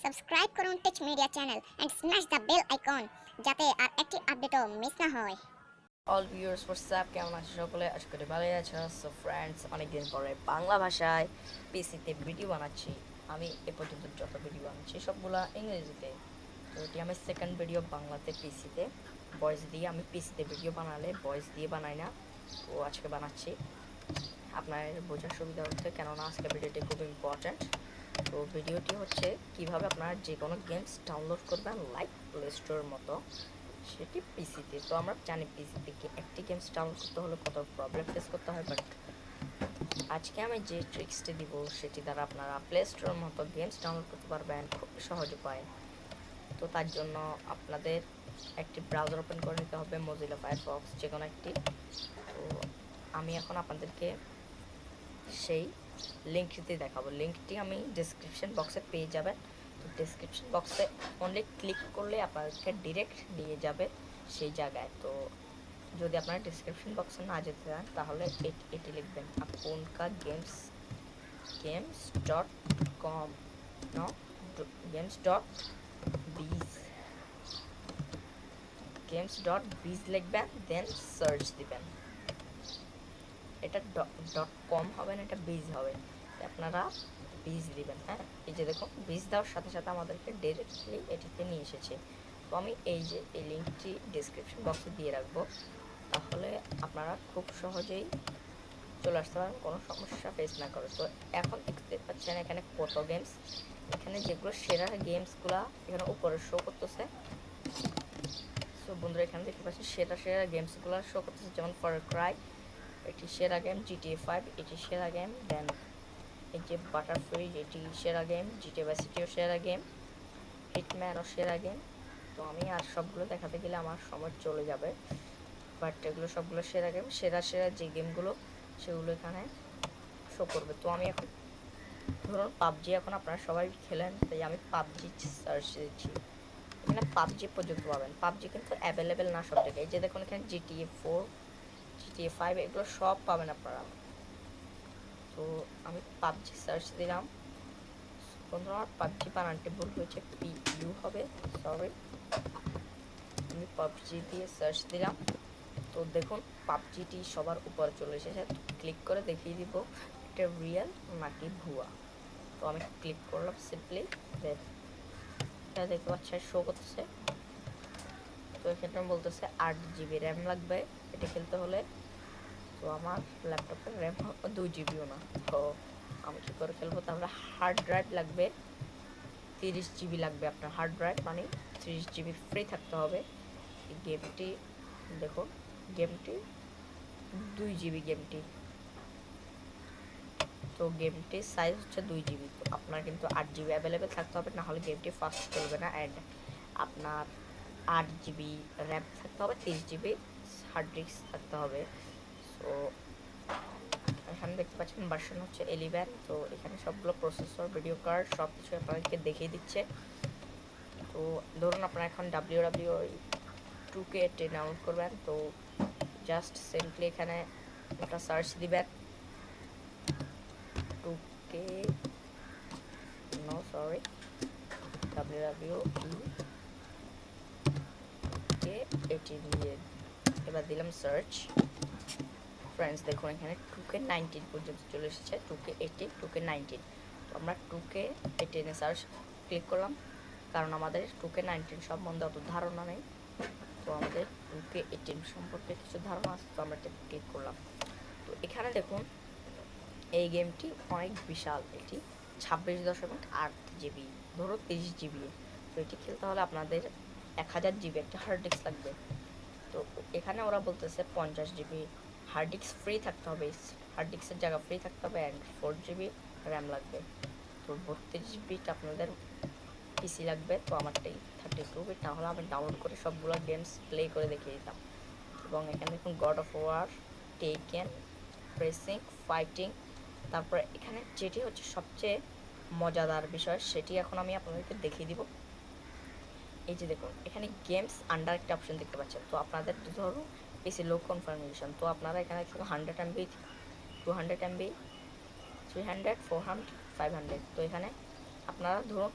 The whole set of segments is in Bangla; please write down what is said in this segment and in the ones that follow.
সাবস্ক্রাইব করুন tech media channel and smash the bell icon যাতে আর একটি আপডেটও মিস না হয়। অল ভিউয়ার্স হোয়াটসঅ্যাপ, কেমন আছে সকলে? আশা করি ভালোই আছো। সো ফ্রেন্ডস, অনেকদিন পরে বাংলা ভাষায় পিসিতে ভিডিও বানাচ্ছি। আমি এ পর্যন্ত যত ভিডিও বানাচ্ছি সবগুলা ইংরেজিতে। তো এটি আমার সেকেন্ড ভিডিও বাংলাতে পিসিতে ভয়েস দিয়ে। আমি পিসিতে ভিডিও বানালে ভয়েস দিয়ে বানাই না, তো আজকে বানাচ্ছি আপনার বোঝার সুবিধা হচ্ছে, কেননা আজকে ভিডিওটি খুব ইম্পর্ট্যান্ট। তো ভিডিওটি হচ্ছে কিভাবে আপনারা যে কোনো গেমস ডাউনলোড করবেন লাইক প্লে স্টোরের মতো, সেটি পিসিতে। তো আমরা জানি পিসিতে একটি গেমস ডাউনলোড করতে হলে কত প্রবলেম ফেস করতে হয়, বাট আজকে আমি যে ট্রিক্সটি দিব সেটি দ্বারা আপনারা প্লে স্টোরের মতো গেমস ডাউনলোড করতে পারবেন খুব সহজ উপায়। তো তার জন্য আপনাদের একটি ব্রাউজার ওপেন করে নিতে হবে, মজিলা ফায়ারফক্স যে কোনো একটি। তো আমি এখন আপনাদেরকে সেই লিঙ্কটি দেখাবো। লিঙ্কটি আমি ডিসক্রিপশন বক্সে পেয়ে যাবেন। তো ডিসক্রিপশন বক্সে অনলি ক্লিক করলে আপনাদেরকে ডিরেক্ট নিয়ে যাবে সেই জায়গায়। তো যদি আপনারা ডিসক্রিপশন বক্সে না যেতে চান তাহলে এটি লিখবেন আপনকা games games dot com no games dot biz games dot biz লিখবেন, দেন সার্চ দিবেন। এটা ডট কম হবে না, এটা বিজ হবে। আপনারা বীজ দিবেন। হ্যাঁ, এই যে দেখুন বীজ দেওয়ার সাথে সাথে আমাদেরকে ডিরেক্টলি এটিতে নিয়ে এসেছে। তো আমি এই যে এই লিঙ্কটি ডিসক্রিপশন বক্সে দিয়ে রাখবো, তাহলে আপনারা খুব সহজেই চলে আসতে পারেন, কোনো সমস্যা ফেস না করে। তো এখন দেখতে পাচ্ছেন এখানে কত গেমস, এখানে যেগুলো সেরা গেমসগুলো এখানে উপরে শো করতেছে। সো বন্ধুরা, এখানে দেখতে পাচ্ছেন সেরা সেরা গেমসগুলো শো করতেছে, যেমন ফর ক্রাই এটি সেরা গেম, GTA 5 এটি সেরা গেম, দেন এই যে বাটারফ্লি এটি সেরা গেম, GTA ভাইস সিটিও সেরা গেম, হিটম্যানও সেরা গেম। তো আমি আর সবগুলো দেখাতে গেলে আমার সময় চলে যাবে, বাট এগুলো সবগুলো সেরা গেম। সেরা সেরা যে গেমগুলো সেগুলো এখানে শো করবে। তো আমি এখন ধরুন পাবজি এখন আপনারা সবাই খেলেন, তাই আমি পাবজি সার্চ দিচ্ছি। এখানে পাবজি পর্যন্ত পাবেন। পাবজি কিন্তু অ্যাভেলেবেল না সব জায়গায়। এই যে দেখুন এখানে GTA 4 GTA 5 এগুলো সব পাবেন আপনারা। তো আমি পাবজি সার্চ দিলাম। বন্ধুরা, আমার পাবজি বানানটি ভুল হয়েছে, PU হবে, সরি। আমি পাবজি দিয়ে সার্চ দিলাম। তো দেখুন পাবজিটি সবার উপরে চলে এসেছে। ক্লিক করে দেখিয়ে দিব এটা রিয়েল নাকি ভুয়া। তো আমি ক্লিক করলাম সিম্পলি, এটা দেখতে পাচ্ছেন শো করতেছে। তো এখানে বলতেছে 8 GB র্যাম লাগবে এটা খেলতে হলে। তো আমার ল্যাপটপের র্যাম 2 GB না, তো আমি কী করে খেলবো? তাহলে হার্ড ড্রাইভ লাগবে 30 GB লাগবে। আপনার হার্ড ড্রাইভ মানে 30 GB ফ্রি থাকতে হবে। এই গেমটি দেখুন, গেমটি 2 GB গেমটি। তো গেমটির সাইজ হচ্ছে 2 GB। তো আপনার কিন্তু 8 GB অ্যাভেলেবেল থাকতে হবে, না হলে গেমটি ফাস্ট চলবে না। অ্যান্ড আপনার 8 GB র্যাম থাকতে হবে, 30 GB হার্ড ডিস্ক থাকতে হবে। সো এখানে দেখতে পাচ্ছেন ভার্সন হচ্ছে 11। তো এখানে সবগুলো প্রসেসর, ভিডিও কার্ড সব কিছু আপনাদেরকে দেখিয়ে দিচ্ছে। তো ধরুন আপনারা এখন WWE 2K ডাউনলোড করবেন। তো জাস্ট সিম্পলি এখানে একটা সার্চ দিবেন 2K, নো সরি, WWE দিয়ে এবার দিলাম সার্চ। ফ্রেন্ডস দেখুন এখানে 2K19 পর্যন্ত চলে এসেছে, 2K18, 2K19। তো আমরা 2K18 এ সার্চ ক্লিক করলাম, কারণ আমাদের 2K19 সম্বন্ধে অত ধারণা নেই। তো আমাদের 2K18 সম্পর্কে কিছু ধারণা আছে, তো আমরা এটা ক্লিক করলাম। তো এখানে দেখুন এই গেমটি অনেক বিশাল, এটি 26.8 GB, ধরো 30 GB। তো এটি খেলতে হলে আপনাদের 1000 GB একটা হার্ড ডিস্ক লাগবে। তো এখানে ওরা বলতেছে 50 GB হার্ড ডিস্ক ফ্রি থাকতে হবে, হার্ড ডিস্কের জায়গা ফ্রি থাকতে হবে, অ্যান্ড 4 GB র্যাম লাগবে। তো 32 বিট আপনাদের পিসি লাগবে। তো আমারটাই 32 বিট, তাহলে আমি ডাউনলোড করে সবগুলো গেমস প্লে করে দেখিয়ে দিতাম। এবং এখানে দেখুন God of War, Tekken, racing, fighting. তারপরে এখানে যেটি হচ্ছে সবচেয়ে মজাদার বিষয়, সেটি এখন আমি আপনাদেরকে দেখিয়ে দিব। এই যে দেখুন এখানে গেমস আন্ডার একটা অপশন দেখতে পাচ্ছেন। তো আপনাদের ধরুন পিসি লো কনফার্মেশন, তো আপনারা এখানে 100 MB, 200 MB, 300, 400, 500। তো এখানে আপনারা ধরুন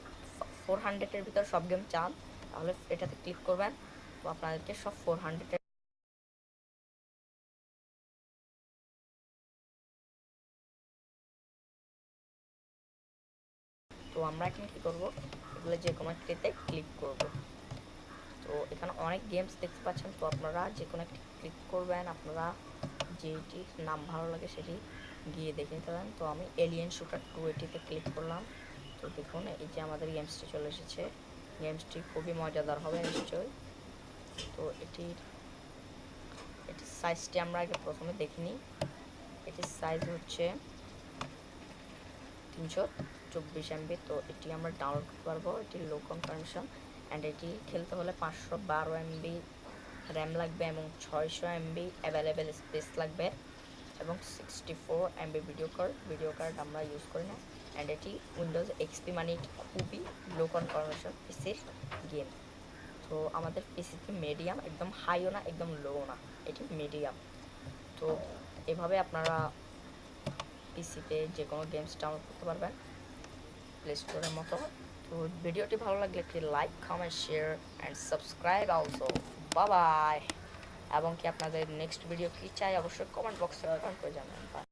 400-এর ভিতর সব গেম চান তাহলে এটাতে ক্লিক করবেন। তো আপনাদেরকে সব 400 তো আমরা এখন কি করব, এগুলো যে কোনো একটিতে ক্লিক করব। তো এখানে অনেক গেমস দেখতে পাচ্ছেন, তো আপনারা যে কোনো একটি ক্লিক করবেন, আপনারা যেটির নাম ভালো লাগে সেটি গিয়ে দেখে নিতে পারেন। তো আমি এলিয়েন শুটার 2 এটিতে ক্লিক করলাম। তো দেখুন এই যে আমাদের গেমসটি চলে এসেছে। গেমসটি খুবই মজাদার হবে নিশ্চয়ই। তো এটির সাইজটি আমরা আগে প্রথমে দেখে নিই। এটির সাইজ হচ্ছে 324 MB। তো এটি আমরা ডাউনলোড করতে পারবো। এটি লো কনফার্মেশন অ্যান্ড এটি খেলতে হলে 512 MB র্যাম লাগবে এবং 600 MB অ্যাভেলেবেল স্পেস লাগবে এবং 64 MB ভিডিও কার্ড আমরা ইউজ করি না। অ্যান্ড এটি উইন্ডোজ এক্সপি, মানে এটি খুবই লো কনফার্মেশন পিসির গেম। তো আমাদের পিসিতে মিডিয়াম, একদম হাইও না একদম লো না, এটি মিডিয়াম। তো এভাবে আপনারা পিসিতে যে কোনো গেমস ডাউনলোড করতে পারবেন প্লে স্টোরের মতো। তো ভিডিওটি ভালো লাগলে একটি like, comment, share and subscribe also. Bye bye. এবং কি আপনাদের নেক্সট ভিডিও কী চাই অবশ্যই কমেন্ট বক্সে কমেন্ট করে জানাবেন।